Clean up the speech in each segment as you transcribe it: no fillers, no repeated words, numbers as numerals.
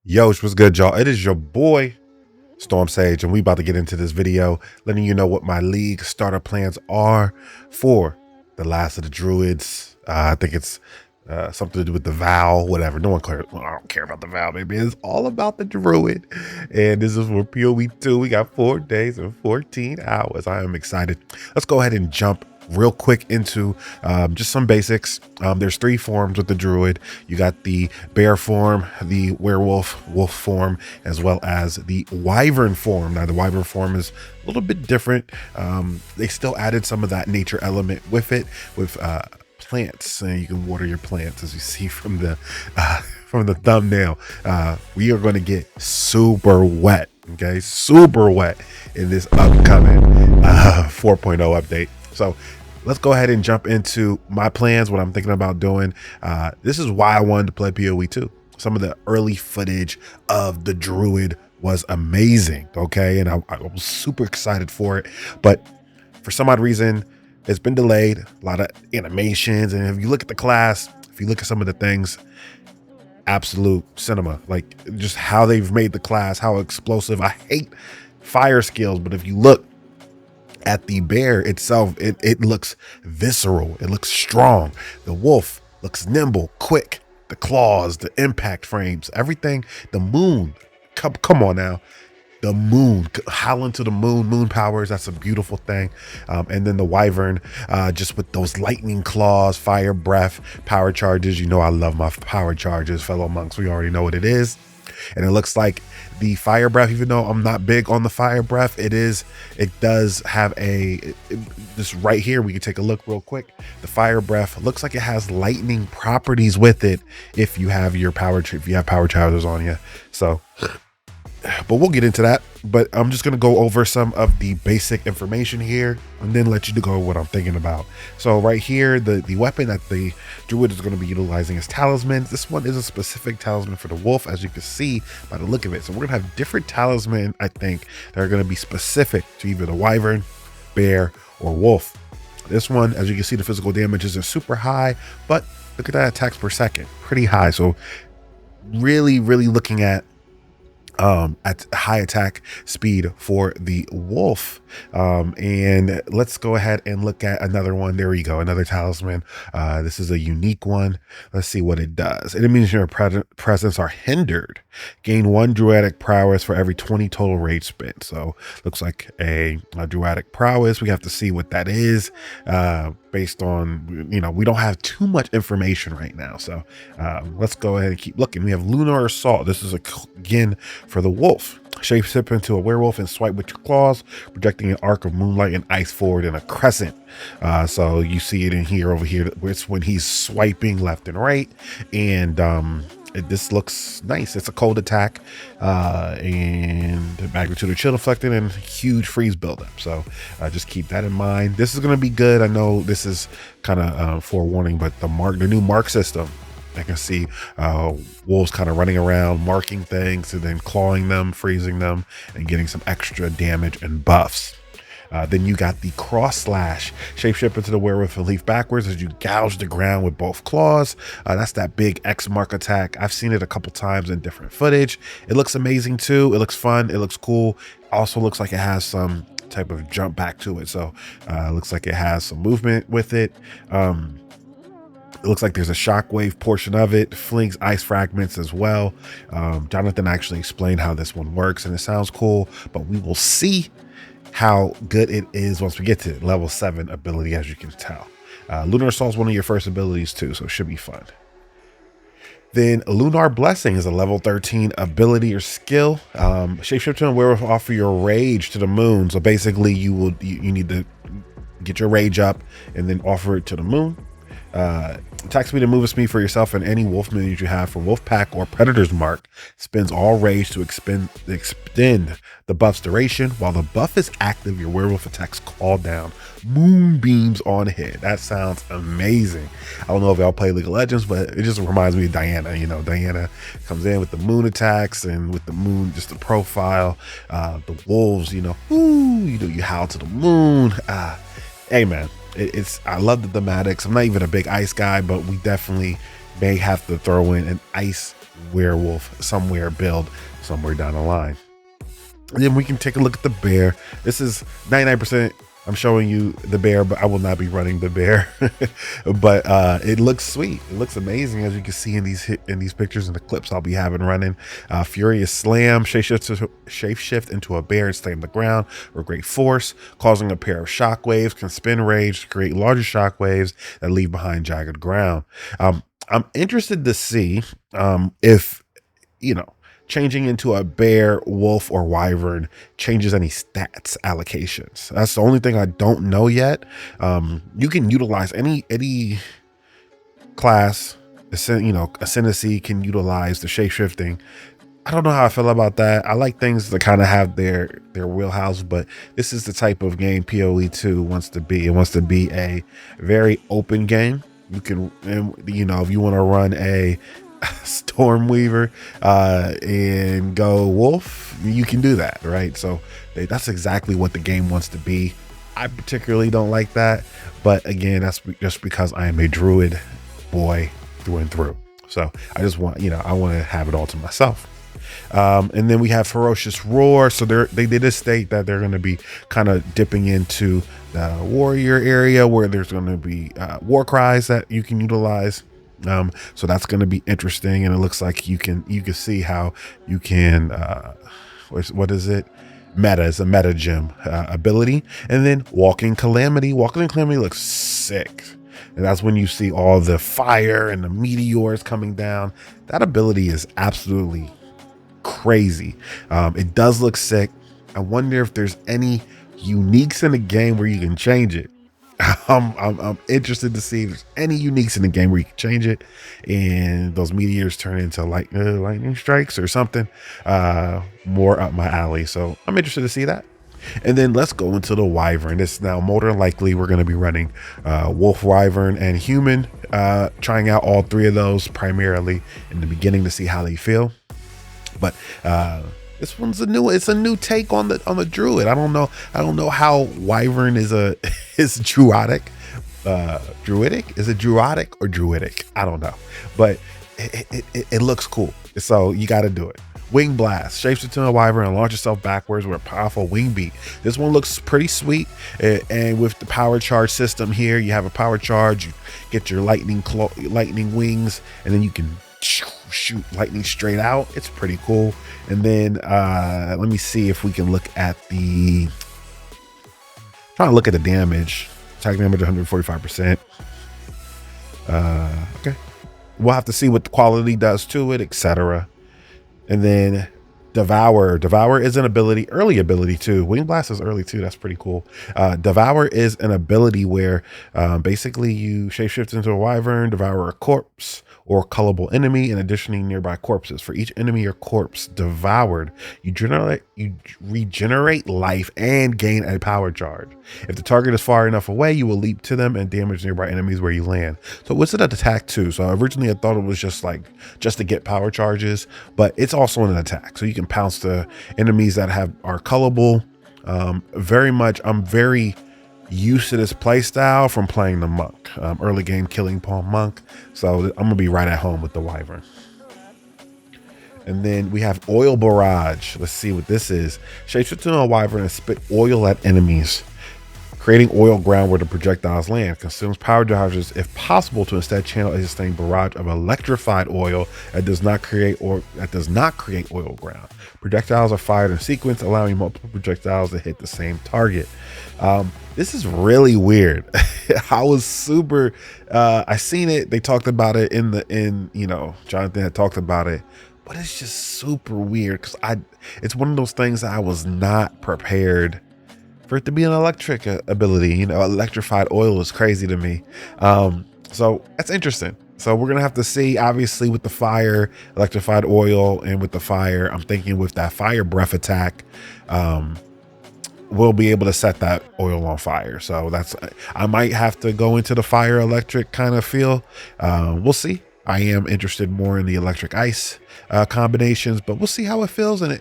Yo, what's good, y'all? It is your boy Storm Sage, and we about to get into this video, letting you know what my league starter plans are for the last of the Druids. I think it's something to do with the vow, whatever. No one cares. Well, I don't care about the vow, baby. It's all about the Druid, and this is for POE2. We got 4 days and 14 hours. I am excited. Let's go ahead and jump real quick into just some basics. There's 3 forms with the Druid. You got the bear form, the werewolf, wolf form, as well as the wyvern form. Now the wyvern form is a little bit different. They still added some of that nature element with it, with plants, and you can water your plants, as you see from the thumbnail. We are going to get super wet, okay, super wet in this upcoming 4.0 update. So let's go ahead and jump into my plans, what I'm thinking about doing. This is why I wanted to play POE2. Some of the early footage of the Druid was amazing, okay? And I was super excited for it. But for some odd reason, it's been delayed. A lot of animations. And if you look at the class, if you look at some of the things, absolute cinema. Like just how they've made the class, how explosive. I hate fire skills, but if you look at the bear itself, it looks visceral, it looks strong. The wolf looks nimble, quick. The claws, the impact frames, everything. The moon, come on now, the moon, howling to the moon powers, that's a beautiful thing. And then the wyvern, just with those lightning claws, fire breath, power charges. You know I love my power charges, fellow monks. We already know what it is. And it looks like the fire breath, even though I'm not big on the fire breath, it does have this right here. We can take a look real quick. The fire breath looks like it has lightning properties with it if you have power chargers on you. So, but we'll get into that. But I'm just going to go over some of the basic information here and then let you go what I'm thinking about. So right here, the weapon that the Druid is going to be utilizing is talismans. This one is a specific talisman for the wolf, as you can see by the look of it. So we're going to have different talisman, I think, that are going to be specific to either the wyvern, bear, or wolf. This one, as you can see, the physical damage isn't super high, but look at that attacks per second, pretty high. So really looking at high attack speed for the wolf. And let's go ahead and look at another one. There we go, another talisman. This is a unique one. Let's see what it does. Enemies in your presence are hindered. Gain 1 druidic prowess for every 20 total rage spent. So looks like a druidic prowess. We have to see what that is, based on, we don't have too much information right now. So let's go ahead and keep looking. We have lunar assault. This is again for the wolf. Shape-shift into a werewolf and swipe with your claws, projecting an arc of moonlight and ice forward in a crescent. So you see it in here, over here, it's when he's swiping left and right. And this looks nice. It's a cold attack, and the magnitude of chill deflected and huge freeze buildup. So just keep that in mind. This is going to be good. I know this is kind of forewarning, but the new mark system, I can see wolves kind of running around, marking things, and then clawing them, freezing them, and getting some extra damage and buffs. Then you got the cross slash. Shapeshift into the werewolf and leap backwards as you gouge the ground with both claws. That's that big X mark attack. I've seen it a couple times in different footage. It looks amazing too. It looks fun. It looks cool. Also looks like it has some type of jump back to it. So it looks like it has some movement with it. It looks like there's a shockwave portion of it, flings ice fragments as well. Jonathan actually explained how this one works, and it sounds cool, but we will see how good it is once we get to level 7 ability, as you can tell. Lunar Assault is one of your first abilities too, so it should be fun. Then Lunar Blessing is a level 13 ability or skill. Shapeshifter and werewolf offer your rage to the moon. So basically you need to get your rage up and then offer it to the moon. Attack speed and movement speed for yourself and any wolf minions you have from wolf pack or predator's mark. Spends all rage to extend the buff's duration. While the buff is active, your werewolf attacks call down moonbeams on hit. That sounds amazing. I don't know if y'all play League of Legends, but it just reminds me of Diana. Diana comes in with the moon attacks, and with the moon, just the profile. The wolves, you howl to the moon. Hey man, I love the thematics. I'm not even a big ice guy, but we definitely may have to throw in an ice werewolf somewhere build somewhere down the line. And then we can take a look at the bear. This is 99%. I'm showing you the bear, but I will not be running the bear. But it looks sweet. It looks amazing, as you can see in these pictures and the clips I'll be having running. Furious Slam, shapeshift into a bear and slam the ground with great force, causing a pair of shockwaves, can spin rage to create larger shockwaves that leave behind jagged ground. I'm interested to see if, you know, changing into a bear, wolf, or wyvern changes any stats allocations. That's the only thing I don't know yet. You can utilize any class, ascendancy can utilize the shapeshifting. I don't know how I feel about that. I like things that kind of have their wheelhouse, but this is the type of game POE2 wants to be. It wants to be a very open game. You can, if you want to run a Stormweaver and go wolf, you can do that, right? So that's exactly what the game wants to be. I particularly don't like that, but again, that's just because I am a druid boy through and through. So I just want, I want to have it all to myself. And then we have Ferocious Roar. So they did state that they're going to be kind of dipping into the warrior area where there's going to be war cries that you can utilize. So that's going to be interesting, and it looks like you can see how you can what is it? Meta is a meta gem ability. And then Walking Calamity looks sick, and that's when you see all the fire and the meteors coming down. That ability is absolutely crazy. It does look sick. I wonder if there's any uniques in the game where you can change it. I'm interested to see if there's any uniques in the game where you can change it and those meteors turn into lightning strikes or something more up my alley. So I'm interested to see that. And then let's go into the wyvern. It's now more than likely we're going to be running wolf, wyvern, and human, trying out all three of those primarily in the beginning to see how they feel. But this one's it's a new take on the druid. I don't know how wyvern is druidic. Druidic? Is it druidic or druidic? I don't know, but it looks cool. So you got to do it. Wing Blast, shapeshift into a wyvern and launch yourself backwards with a powerful wing beat. This one looks pretty sweet, and with the power charge system here, you have a power charge. You get your lightning wings, and then you can shoot lightning straight out. It's pretty cool. And then let me see if we can look at the damage. Attack damage 145%. Okay, we'll have to see what the quality does to it, etc. And then Devour is an early ability too. Wing Blast is early too. That's pretty cool. Devour is an ability where basically you shapeshift into a wyvern, devour a corpse or colorable enemy, and additionally nearby corpses. For each enemy or corpse devoured, you regenerate life and gain a power charge. If the target is far enough away, you will leap to them and damage nearby enemies where you land. So what's it an attack too? So originally I thought it was just to get power charges, but it's also an attack. So you can pounce the enemies that are colorable. I'm very used to this play style from playing the monk, early game killing pawn monk. So I'm gonna be right at home with the wyvern. And then we have Oil Barrage. Let's see what this is. Shapeshift into a wyvern and spit oil at enemies, creating oil ground where the projectiles land. Consumes power charges if possible to instead channel a sustained barrage of electrified oil that does not create oil ground. Projectiles are fired in sequence, allowing multiple projectiles to hit the same target. This is really weird. I was super I seen it, they talked about it Jonathan had talked about it, but it's just super weird because it's one of those things that I was not prepared for it to be an electric ability. Electrified oil is crazy to me. So that's interesting. So we're gonna have to see, obviously, with the fire, electrified oil, and with the fire, I'm thinking with that fire breath attack, we'll be able to set that oil on fire. So I might have to go into the fire electric kind of feel. We'll see. I am interested more in the electric ice combinations, but we'll see how it feels. And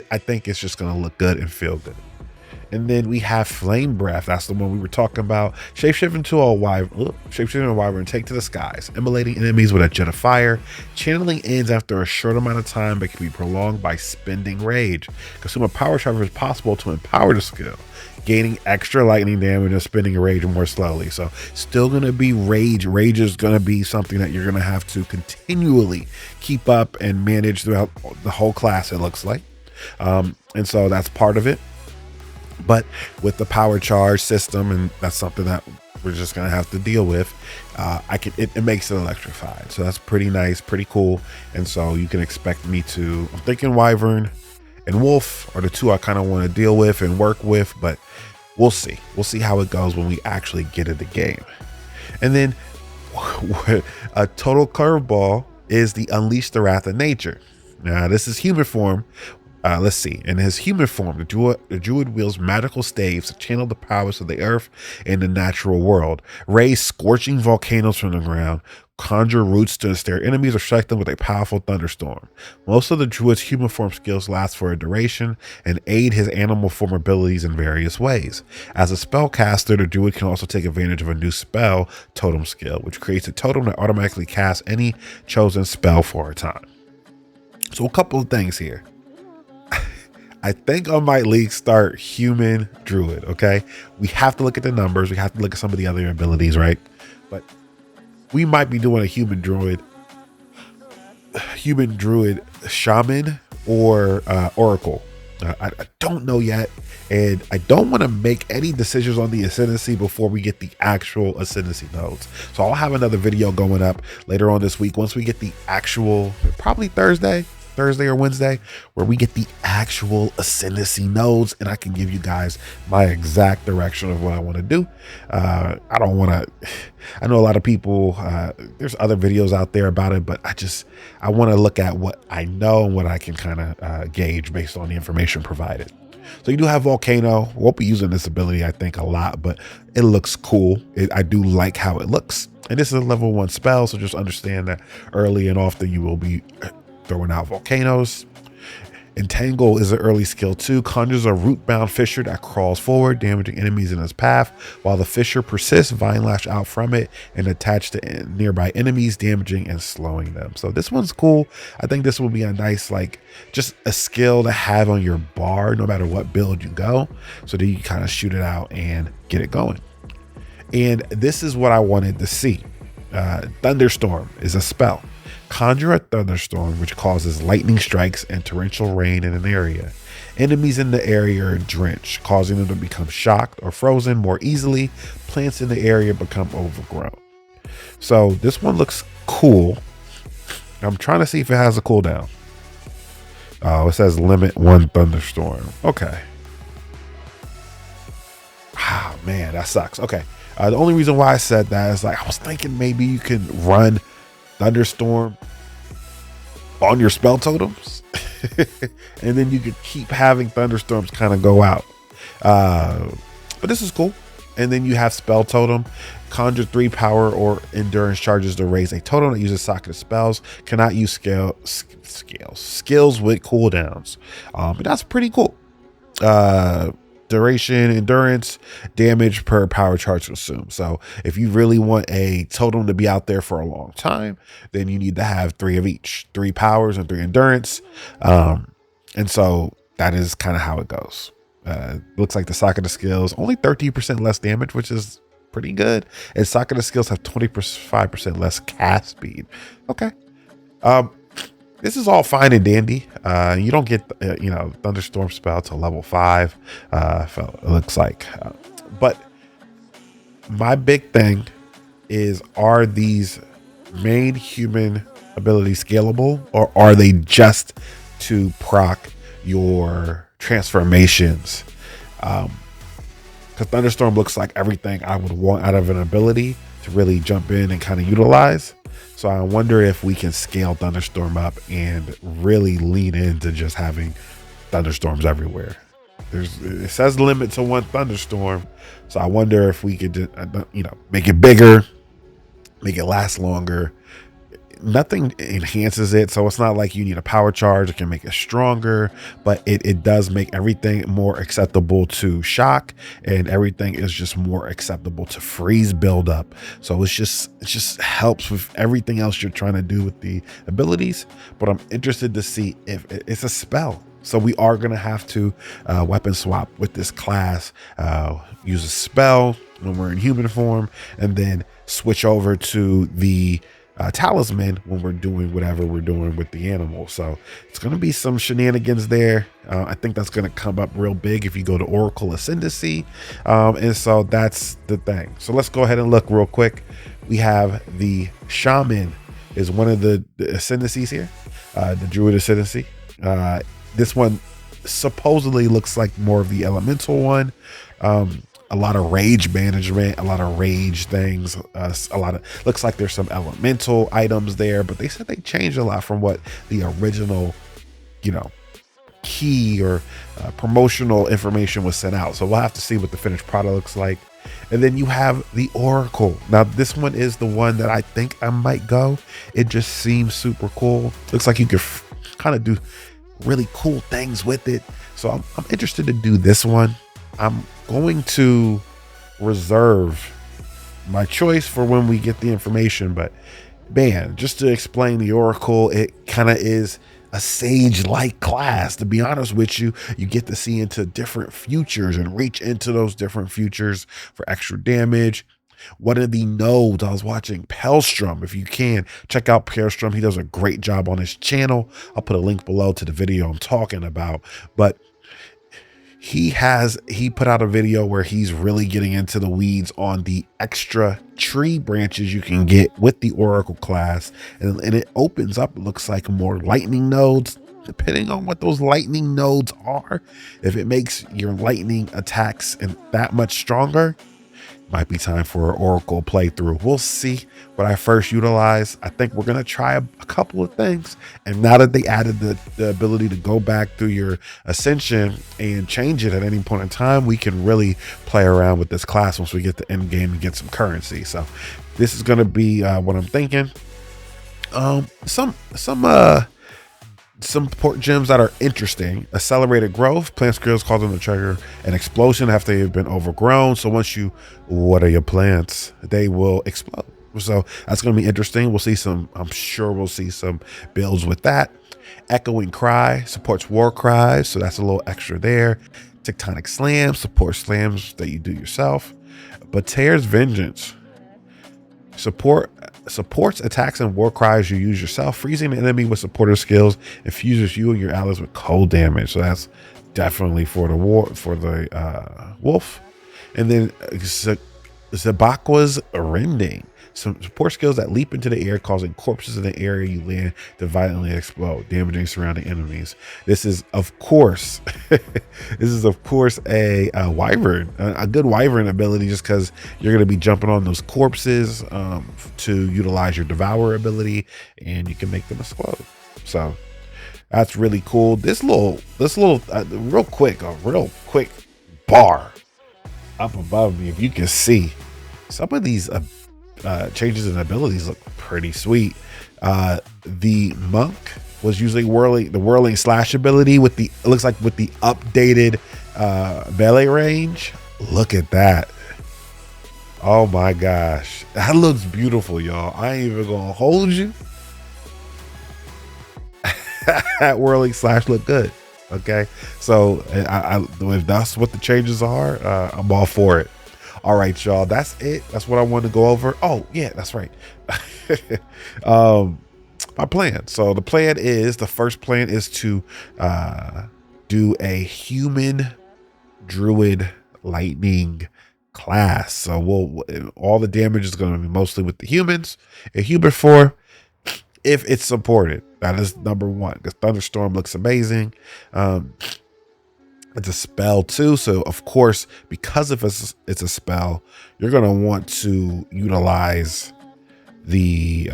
I think it's just gonna look good and feel good. And then we have Flame Breath. That's the one we were talking about. Shapeshift into a wyvern. Shapeshift a wyvern. Take to the skies. Immolating enemies with a jet of fire. Channeling ends after a short amount of time, but can be prolonged by spending rage. Consume a power charge if possible to empower the skill. Gaining extra lightning damage and spending rage more slowly. So still going to be rage. Rage is going to be something that you're going to have to continually keep up and manage throughout the whole class, it looks like. And so that's part of it. But with the power charge system, and that's something that we're just going to have to deal with, it makes it electrified. So that's pretty nice, pretty cool. And so you can expect me to, I'm thinking Wyvern and Wolf are the two I kind of want to deal with and work with, but we'll see. We'll see how it goes when we actually get in the game. And then a total curveball is the Unleash the Wrath of Nature. Now, this is human form. Let's see. In his human form, the druid wields magical staves to channel the powers of the earth and the natural world, raise scorching volcanoes from the ground, conjure roots to ensnare enemies, or strike them with a powerful thunderstorm. Most of the druid's human form skills last for a duration and aid his animal form abilities in various ways. As a spellcaster, the druid can also take advantage of a new spell totem skill, which creates a totem that automatically casts any chosen spell for a time. So a couple of things here. I think I might league start human druid. Okay, we have to look at the numbers. We have to look at some of the other abilities, right? But we might be doing a human druid shaman or oracle. I don't know yet, and I don't want to make any decisions on the ascendancy before we get the actual ascendancy nodes. So I'll have another video going up later on this week once we get the actual, probably Thursday or Wednesday, where we get the actual ascendancy nodes, and I can give you guys my exact direction of what I want to do. I know a lot of people, there's other videos out there about it, but I want to look at what I know and what I can kind of gauge based on the information provided. So you do have Volcano. Won't be using this ability, I think, a lot, but it looks cool. I do like how it looks. And this is a level 1 spell, so just understand that early and often you will be throwing out volcanoes. Entangle is an early skill too. Conjures a root-bound fissure that crawls forward, damaging enemies in its path. While the fissure persists, vine lash out from it and attach to nearby enemies, damaging and slowing them. So this one's cool. I think this will be a nice, just a skill to have on your bar, no matter what build you go. So that you can kind of shoot it out and get it going. And this is what I wanted to see. Thunderstorm is a spell. Conjure a thunderstorm which causes lightning strikes and torrential rain in an area. Enemies in the area are drenched, causing them to become shocked or frozen more easily. Plants in the area become overgrown. So this one looks cool. I'm trying to see if it has a cooldown. Oh, it says limit 1 thunderstorm. Okay. Ah, man, that sucks. Okay. The only reason why I said that is I was thinking maybe you can run thunderstorm on your spell totems and then you could keep having thunderstorms kind of go out, but this is cool. And then you have spell totem. Conjure 3 power or endurance charges to raise a totem that uses socket spells. Cannot use skills with cooldowns. But that's pretty cool. Duration, endurance, damage per power charge consumed. So if you really want a totem to be out there for a long time, then you need to have 3 of each, 3 powers and 3 endurance. And so that is kind of how it goes. Looks like the socket of skills only 13% less damage, which is pretty good. And socket of skills have 25% less cast speed. Okay. This is all fine and dandy. You don't get, thunderstorm spell to level 5. It looks like, but my big thing is, are these main human abilities scalable, or are they just to proc your transformations? Because thunderstorm looks like everything I would want out of an ability to really jump in and kind of utilize. So I wonder if we can scale thunderstorm up and really lean into just having thunderstorms everywhere. It says limit to 1 thunderstorm. So I wonder if we could, make it bigger, make it last longer, nothing enhances it, so it's not like you need a power charge. It can make it stronger, but it does make everything more acceptable to shock, and everything is just more acceptable to freeze buildup. So it just helps with everything else you're trying to do with the abilities. But I'm interested to see if it's a spell. So we are going to have to weapon swap with this class, use a spell when we're in human form, and then switch over to the talisman when we're doing whatever we're doing with the animal. So it's going to be some shenanigans there. I think that's going to come up real big if you go to Oracle Ascendancy. And so that's the thing. So let's go ahead and look real quick. We have the Shaman is one of the ascendancies here, the Druid Ascendancy. This one supposedly looks like more of the elemental one. A lot of rage management, a lot of rage things, looks like there's some elemental items there, but they said they changed a lot from what the original, key or promotional information was sent out. So we'll have to see what the finished product looks like. And then you have the Oracle. Now this one is the one that I think I might go. It just seems super cool. Looks like you could kind of do really cool things with it. So I'm interested to do this one. I'm going to reserve my choice for when we get the information, but man, just to explain the Oracle, it kind of is a sage-like class. To be honest with you, you get to see into different futures and reach into those different futures for extra damage. One of the nodes, I was watching Pellstrom. If you can, check out Pellstrom. He does a great job on his channel. I'll put a link below to the video I'm talking about. But he put out a video where he's really getting into the weeds on the extra tree branches you can get with the Oracle class. And it opens up, it looks like, more lightning nodes. Depending on what those lightning nodes are, if it makes your lightning attacks that much stronger, might be time for an Oracle playthrough. We'll see what I first utilize. I think we're going to try a couple of things. And now that they added the ability to go back through your Ascension and change it at any point in time, we can really play around with this class once we get the end game and get some currency. So this is going to be what I'm thinking. Some support gems that are interesting: accelerated growth. Plant skills cause them to trigger an explosion after they've been overgrown. So once you water your plants, they will explode. So that's going to be interesting. We'll see some, I'm sure we'll see some builds with that. Echoing Cry supports war cries, so that's a little extra there. Tectonic Slam supports slams that you do yourself. Bater's Vengeance supports attacks and war cries you use yourself, freezing the enemy with supporter skills, infuses you and your allies with cold damage. So that's definitely for the wolf. And then Zabakwa's Rending. Some support skills that leap into the air, causing corpses in the area you land to violently explode, damaging surrounding enemies. This is, of course, a wyvern, a good wyvern ability, just because you're going to be jumping on those corpses to utilize your devour ability, and you can make them explode. So that's really cool. This little real quick bar up above me, if you can see, some of these changes in abilities look pretty sweet. The monk was using the whirling slash ability with the, it looks like with the updated melee range. Look at that. Oh my gosh, that looks beautiful, y'all. I ain't even gonna hold you. That whirling slash look good. Okay, so if that's what the changes are, I'm all for it. All right, y'all, that's it. That's what I wanted to go over. Oh yeah, that's right. My plan. So the first plan is to do a human druid lightning class. So all the damage is going to be mostly with the humans. A human form, if it's supported. That is number one, because Thunderstorm looks amazing. It's a spell too, so of course, because if it's a spell, you're gonna want to utilize the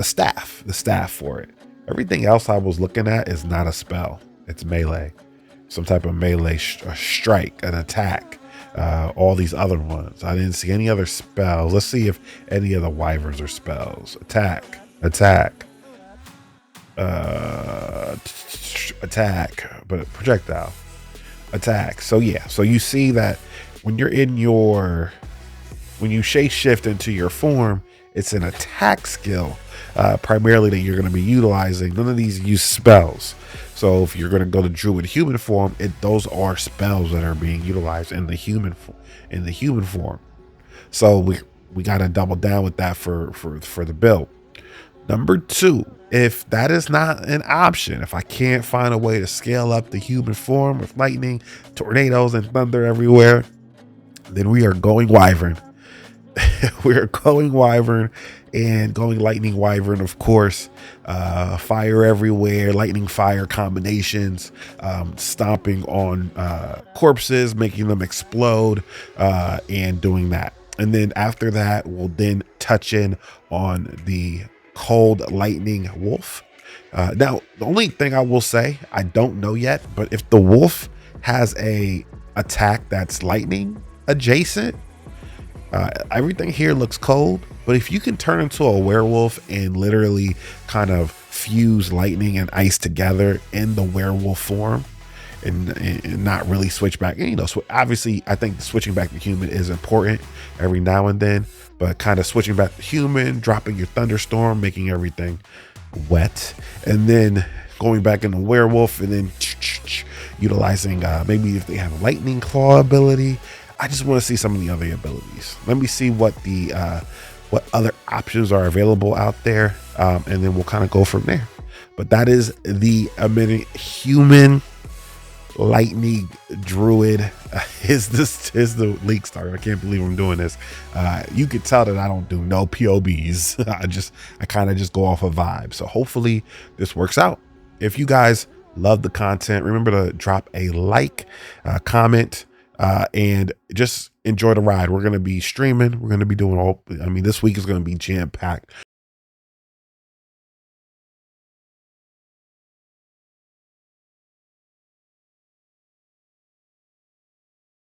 staff for it. Everything else I was looking at is not a spell; it's melee, some type of melee strike, an attack. All these other ones, I didn't see any other spells. Let's see if any of the wyverns are spells. Attack, attack, attack, but projectile, attack. So yeah, so you see that when you're in your, when you shape shift into your form, it's an attack skill primarily that you're going to be utilizing. None of these use spells. So if you're going to go to Druid human form, those are spells that are being utilized in the human form. So we got to double down with that for the build. Number two, if that is not an option, if I can't find a way to scale up the human form with lightning, tornadoes, and thunder everywhere, then we are going Wyvern. We're going Wyvern and going Lightning Wyvern, of course. Fire everywhere, lightning fire combinations, stomping on corpses, making them explode, and doing that. And then after that, we'll then touch in on the cold lightning wolf. Now, the only thing I will say, I don't know yet, but if the wolf has a attack that's lightning adjacent, everything here looks cold, but if you can turn into a werewolf and literally kind of fuse lightning and ice together in the werewolf form and not really switch back, and, you know, so obviously I think switching back to human is important every now and then, but kind of switching back to human, dropping your thunderstorm, making everything wet, and then going back into werewolf, and then utilizing maybe if they have a lightning claw ability. I just want to see some of the other abilities. Let me see what the what other options are available out there, and then we'll kind of go from there. But that is the human lightning druid. Is the leak starter? I can't believe I'm doing this. You could tell that I don't do no POBs. I kind of just go off a vibe. So hopefully this works out. If you guys love the content, remember to drop a like, comment, and just enjoy the ride. We're going to be streaming. We're going to be doing this week is going to be jam packed